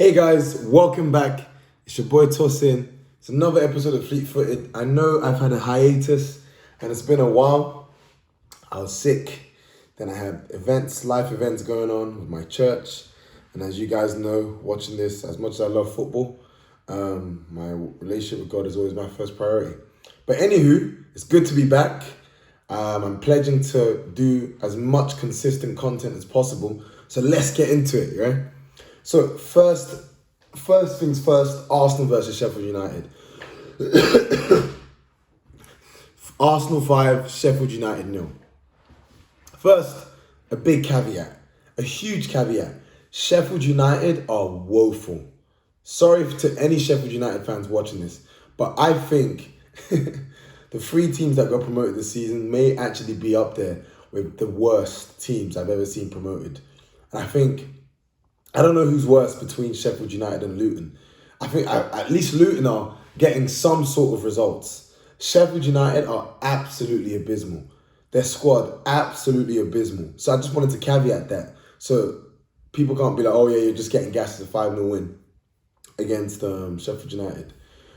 Hey guys, welcome back. It's your boy Tosin. It's another episode of Fleet Footed. I know I've had a hiatus and it's been a while. I was sick. Then I had life events going on with my church. And as you guys know, watching this, as much as I love football, my relationship with God is always my first priority. But anywho, it's good to be back. I'm pledging to do as much consistent content as possible. So let's get into it, right? So first things first, Arsenal versus Sheffield United. Arsenal 5, Sheffield United 0. First, a big caveat, a huge caveat. Sheffield United are woeful. Sorry to any Sheffield United fans watching this, but I think the 3 teams that got promoted this season may actually be up there with the worst teams I've ever seen promoted. And I don't know who's worse between Sheffield United and Luton. I think at least Luton are getting some sort of results. Sheffield United are absolutely abysmal. Their squad, absolutely abysmal. So I just wanted to caveat that. So people can't be like, oh yeah, you're just getting gassed as a 5-0 win against Sheffield United.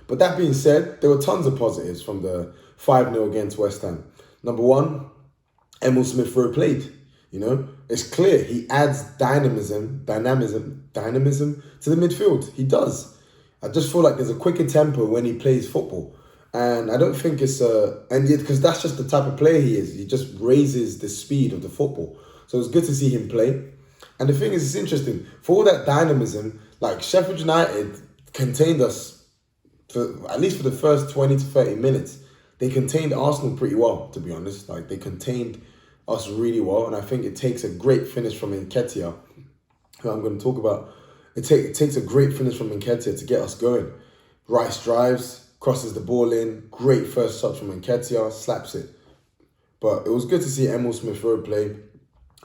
But that being said, there were tons of positives from the 5-0 against West Ham. Number one, Emil Smith-Rowe played. You know, it's clear he adds dynamism to the midfield. He does. I just feel like there's a quicker tempo when he plays football. And I don't think it's because that's just the type of player he is. He just raises the speed of the football. So it's good to see him play. And the thing is, it's interesting. For all that dynamism, like Sheffield United contained us, at least for the first 20 to 30 minutes. They contained Arsenal pretty well, to be honest. Like, they contained us really well, and I think it takes a great finish from Nketiah, who I'm going to talk about. It takes a great finish from Nketiah to get us going. Rice drives, crosses the ball in, great first touch from Nketiah, slaps it. But it was good to see Emil Smith-Rowe play.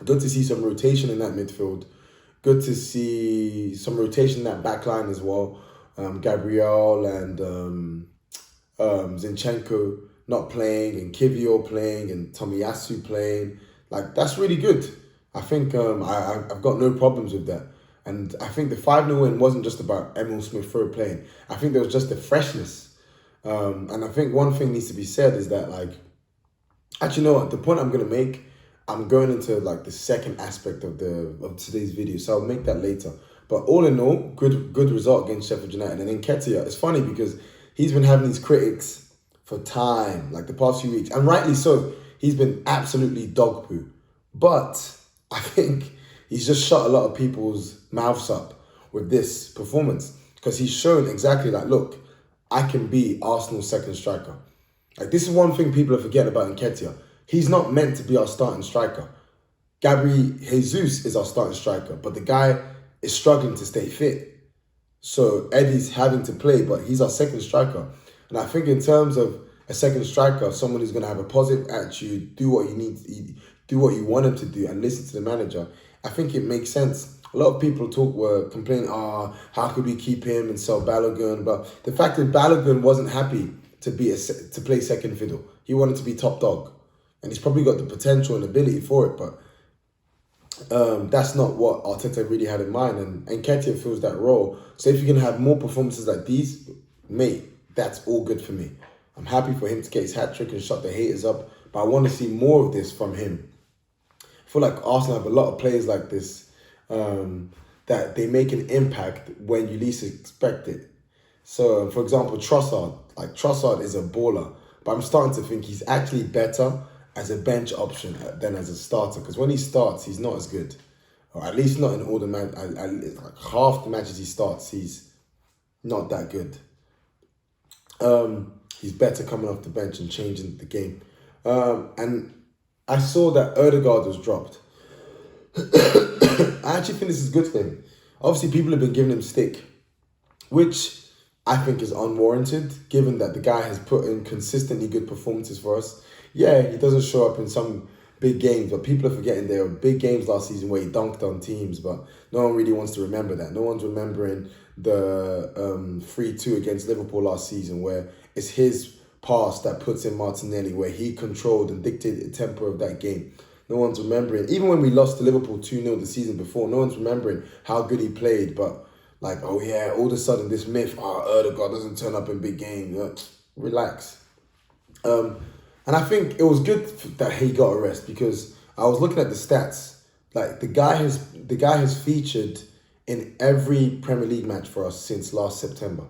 Good to see some rotation in that midfield. Good to see some rotation in that back line as well. Gabriel and Zinchenko not playing, and Kivior playing, and Tomiyasu playing. Like, that's really good. I think I've got no problems with that. And I think the 5-0 win wasn't just about Emil Smith-Rowe playing. I think there was just the freshness. And I think one thing needs to be said is that, like, actually, you know what? The point I'm going to make, I'm going into, like, the second aspect of today's video. So I'll make that later. But all in all, good result against Sheffield United. And Nketiah, it's funny because he's been having these critics for time, like the past few weeks, and rightly so. He's been absolutely dog poo. But I think he's just shut a lot of people's mouths up with this performance, because he's shown exactly like, look, I can be Arsenal's second striker. Like, this is one thing people are forgetting about Nketiah. He's not meant to be our starting striker. Gabriel Jesus is our starting striker, but the guy is struggling to stay fit. So Eddie's having to play, but he's our second striker. And I think in terms of a second striker, someone who's going to have a positive attitude, do what you want him to do, and listen to the manager, I think it makes sense. A lot of people were complaining, how could we keep him and sell Balogun? But the fact that Balogun wasn't happy to play second fiddle. He wanted to be top dog. And he's probably got the potential and ability for it, but that's not what Arteta really had in mind. And Nketiah fills that role. So if you can have more performances like these, mate, that's all good for me. I'm happy for him to get his hat-trick and shut the haters up, but I want to see more of this from him. I feel like Arsenal have a lot of players like this, that they make an impact when you least expect it. So, for example, Trossard is a baller, but I'm starting to think he's actually better as a bench option than as a starter, because when he starts, he's not as good. Or at least not in all the like half the matches he starts, he's not that good. He's better coming off the bench and changing the game. And I saw that Odegaard was dropped. I actually think this is good for him. Obviously, people have been giving him stick, which I think is unwarranted, given that the guy has put in consistently good performances for us. Yeah, he doesn't show up in some big games, but people are forgetting there were big games last season where he dunked on teams, but no one really wants to remember that. No one's remembering the 3-2 against Liverpool last season, where it's his pass that puts in Martinelli, where he controlled and dictated the tempo of that game. No one's remembering. Even when we lost to Liverpool 2-0 the season before, no one's remembering how good he played, but Like, oh yeah, all of a sudden this myth, Odegaard doesn't turn up in big games. Relax. And I think it was good that he got a rest because I was looking at the stats. Like the guy has featured in every Premier League match for us since last September.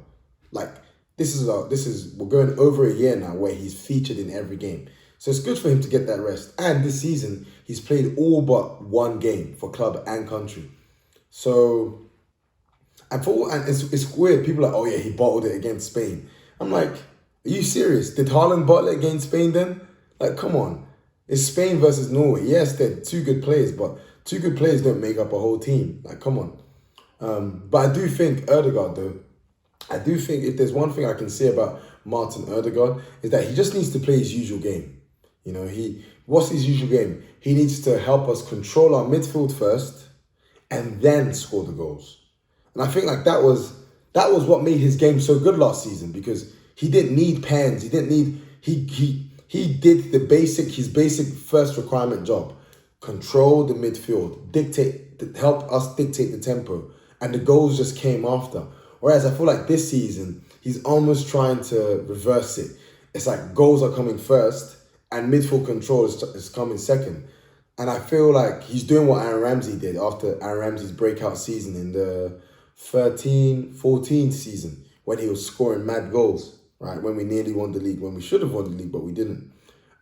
Like we're going over a year now where he's featured in every game. So it's good for him to get that rest. And this season he's played all but one game for club and country. So and it's weird. People are like, oh yeah, he bottled it against Spain. I'm like, are you serious? Did Haaland bottle it against Spain then? Like, come on. It's Spain versus Norway. Yes, they're two good players, but two good players don't make up a whole team. Like, come on. But I do think Odegaard, though, I do think if there's one thing I can say about Martin Odegaard is that he just needs to play his usual game. You know, what's his usual game? He needs to help us control our midfield first and then score the goals. And I think like that was what made his game so good last season because he didn't need pens. He didn't need he did his basic first requirement job. Control the midfield, help us dictate the tempo, and the goals just came after. Whereas I feel like this season, he's almost trying to reverse it. It's like goals are coming first and midfield control is coming second. And I feel like he's doing what Aaron Ramsey did after Aaron Ramsey's breakout season in the 13-14 season when he was scoring mad goals, right? When we nearly won the league, when we should have won the league, but we didn't.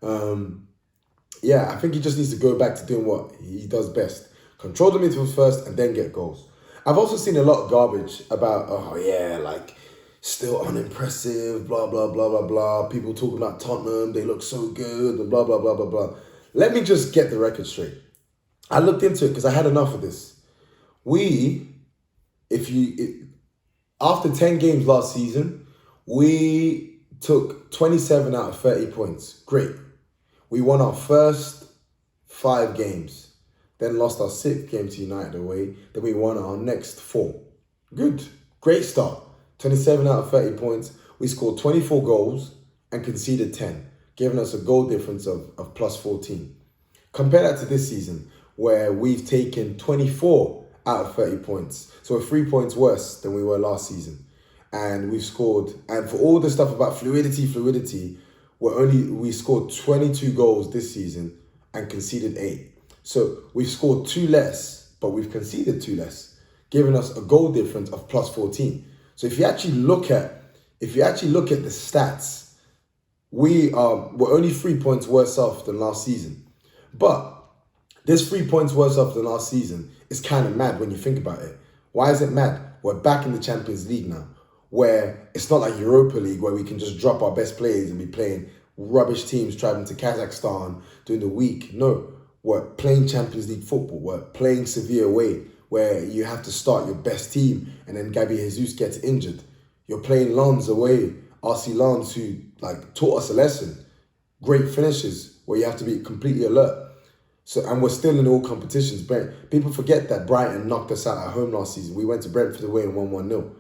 I think he just needs to go back to doing what he does best. Control the midfield first and then get goals. I've also seen a lot of garbage about, still unimpressive, blah, blah, blah, blah, blah. People talking about Tottenham, they look so good, and blah, blah, blah, blah, blah. Let me just get the record straight. I looked into it because I had enough of this. After 10 games last season, we took 27 out of 30 points. Great. We won our first 5 games, then lost our 6th game to United away, then we won our next 4. Good. Great start. 27 out of 30 points. We scored 24 goals and conceded 10, giving us a goal difference of plus 14. Compare that to this season, where we've taken 24 out of 30 points. So we're 3 points worse than we were last season. And we've scored, and for all the stuff about fluidity, we scored 22 goals this season and conceded 8. So we've scored 2 less, but we've conceded 2 less, giving us a goal difference of plus 14. So if you actually look at the stats, we're only 3 points worse off than last season. But this 3 points worse off than last season is kind of mad when you think about it. Why is it mad? We're back in the Champions League now, where it's not like Europa League where we can just drop our best players and be playing rubbish teams traveling to Kazakhstan during the week. No, we're playing Champions League football. We're playing Sevilla away, where you have to start your best team and then Gabby Jesus gets injured. You're playing Lens away, RC Lens, who taught us a lesson. Great finishes where you have to be completely alert. And we're still in all competitions. People forget that Brighton knocked us out at home last season. We went to Brentford away and won 1-0,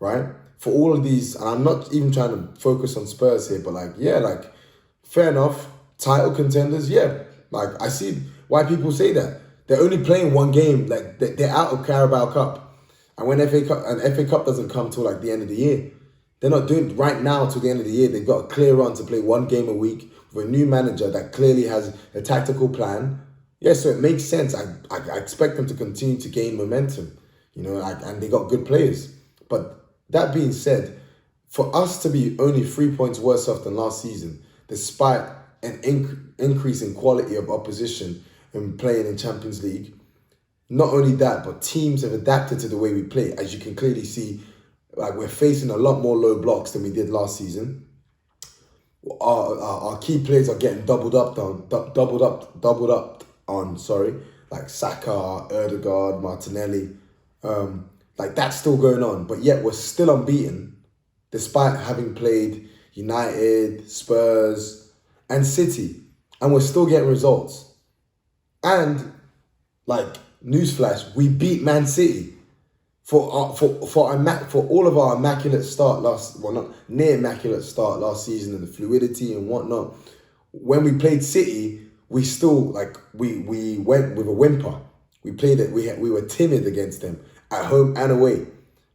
right? For all of these, and I'm not even trying to focus on Spurs here, but fair enough. Title contenders, I see why people say that. They're only playing one game, they're out of Carabao Cup. And when FA Cup doesn't come till the end of the year, they're not doing right now till the end of the year. They've got a clear run to play one game a week with a new manager that clearly has a tactical plan. Yeah, so it makes sense. I expect them to continue to gain momentum, and they got good players. But that being said, for us to be only 3 points worse off than last season, despite an increase in quality of opposition and playing in Champions League, not only that, but teams have adapted to the way we play. As you can clearly see, we're facing a lot more low blocks than we did last season. Our key players are getting doubled up on, like Saka, Odegaard, Martinelli. That's still going on, but yet we're still unbeaten, despite having played United, Spurs, and City, and we're still getting results. And newsflash, we beat Man City for all of our immaculate start near immaculate start last season and the fluidity and whatnot. When we played City, we still we went with a whimper. We played it. We were timid against them at home and away.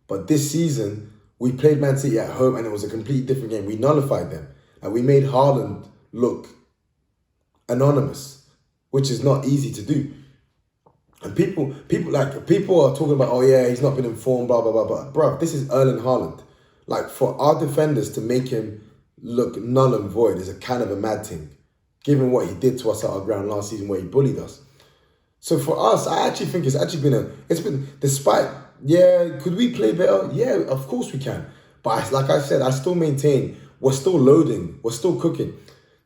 But this season, we played Man City at home and it was a completely different game. We nullified them. And we made Haaland look anonymous, which is not easy to do. And people are talking about, oh yeah, he's not been informed, blah, blah, blah, blah. Bro, this is Erling Haaland. Like, for our defenders to make him look null and void is a kind of a mad thing, given what he did to us at our ground last season where he bullied us. So for us, I actually think despite, yeah, could we play better? Yeah, of course we can. But like I said, I still maintain we're still loading, we're still cooking.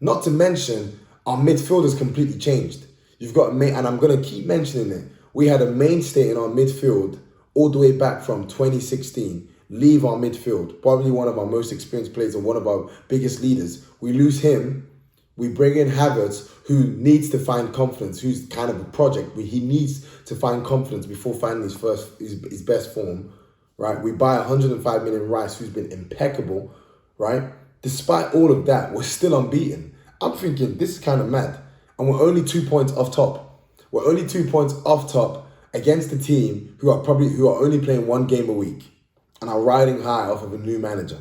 Not to mention, our midfield has completely changed. You've got and I'm going to keep mentioning it. We had a mainstay in our midfield all the way back from 2016. Leave our midfield, probably one of our most experienced players and one of our biggest leaders. We lose him. We bring in Havertz, who needs to find confidence, who's kind of a project. He needs to find confidence before finding his best form, right? We buy 105 million Rice, who's been impeccable, right? Despite all of that, we're still unbeaten. I'm thinking, this is kind of mad. And we're only 2 points off top. We're only 2 points off top against a team who are only playing one game a week and are riding high off of a new manager,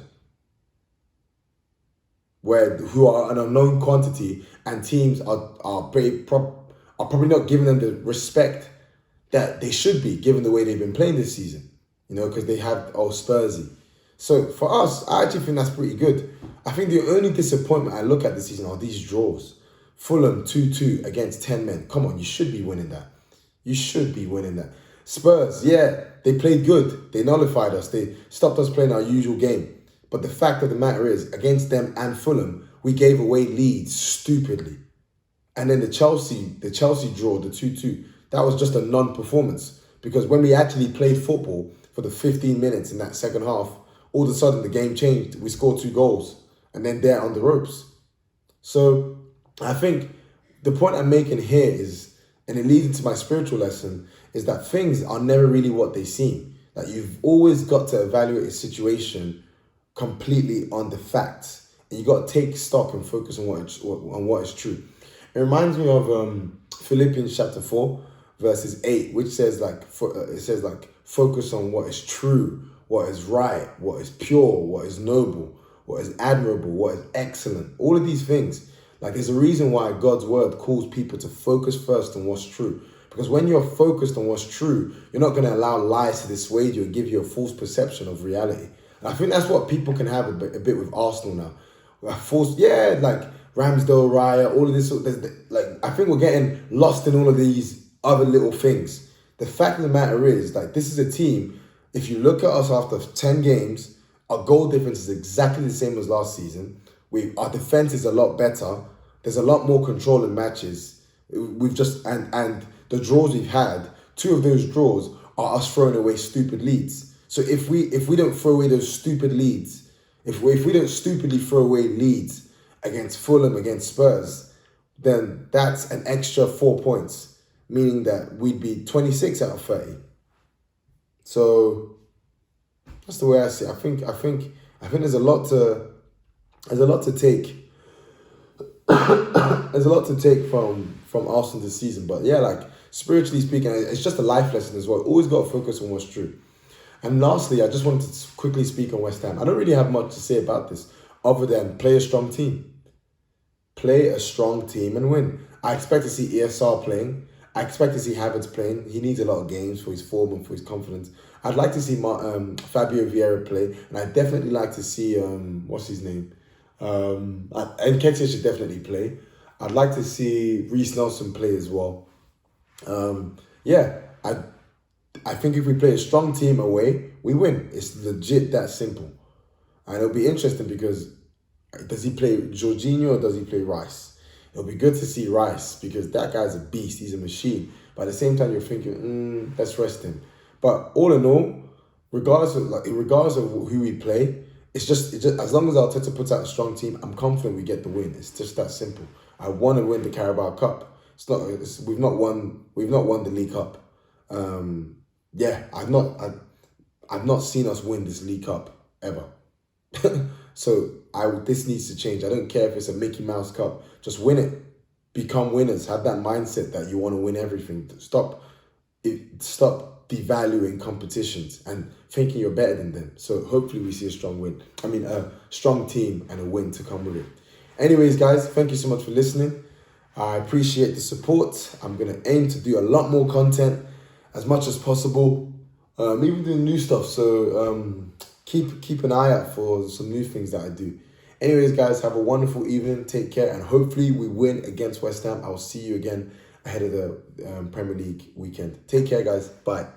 who are an unknown quantity, and teams are probably not giving them the respect that they should be, given the way they've been playing this season, because they have Spursy. So for us, I actually think that's pretty good. I think the only disappointment I look at this season are these draws. Fulham 2-2 against 10 men. Come on, you should be winning that. You should be winning that. Spurs, yeah, they played good. They nullified us. They stopped us playing our usual game. But the fact of the matter is, against them and Fulham, we gave away leads stupidly. And then the Chelsea draw, the 2-2, that was just a non-performance. Because when we actually played football for the 15 minutes in that second half, all of a sudden the game changed. We scored 2 goals. And then they're on the ropes. So I think the point I'm making here is, and it leads into my spiritual lesson, is that things are never really what they seem. That you've always got to evaluate a situation completely on the facts. And you got to take stock and focus on what is true. It reminds me of Philippians chapter 4, verses 8, which says focus on what is true, what is right, what is pure, what is noble, what is admirable, what is excellent. All of these things. Like, there's a reason why God's word calls people to focus first on what's true. Because when you're focused on what's true, you're not going to allow lies to dissuade you and give you a false perception of reality. And I think that's what people can have a bit with Arsenal now. Like Ramsdale, Raya, all of this. I think we're getting lost in all of these other little things. The fact of the matter is, this is a team, if you look at us after 10 games, our goal difference is exactly the same as last season. Our defense is a lot better. There's a lot more control in matches. We've just and the draws we've had, 2 of those draws are us throwing away stupid leads. So if we don't throw away those stupid leads, if we don't stupidly throw away leads against Fulham, against Spurs, then that's an extra 4 points, meaning that we'd be 26 out of 30. So that's the way I see it. I think there's a lot to take. There's a lot to take from Arsenal this season. But yeah, spiritually speaking, it's just a life lesson as well. Always got to focus on what's true. And lastly, I just wanted to quickly speak on West Ham. I don't really have much to say about this other than play a strong team. Play a strong team and win. I expect to see ESR playing. I expect to see Havertz playing. He needs a lot of games for his form and for his confidence. I'd like to see Fabio Vieira play. And I'd definitely like to see, what's his name? And Nketiah should definitely play. I'd like to see Reece Nelson play as well. I think if we play a strong team away, we win. It's legit that simple. And it'll be interesting because does he play Jorginho or does he play Rice? It'll be good to see Rice because that guy's a beast. He's a machine. But at the same time, you're thinking, let's rest him. But all in all, regardless of who we play, it's just as long as Arteta puts out a strong team, I'm confident we get the win. It's just that simple. I want to win the Carabao Cup. We've not won the League Cup. I've not seen us win this League Cup ever. So this needs to change. I don't care if it's a Mickey Mouse Cup. Just win it. Become winners. Have that mindset that you want to win everything. Stop devaluing competitions and thinking you're better than them. So hopefully we see a strong team and a win to come with it. Anyways, guys, thank you so much for listening. I appreciate the support. I'm going to aim to do a lot more content as much as possible, even doing new stuff. So keep an eye out for some new things that I do. Anyways, guys, have a wonderful evening. Take care, and hopefully we win against West Ham. I'll see you again ahead of the Premier League weekend. Take care, guys. Bye.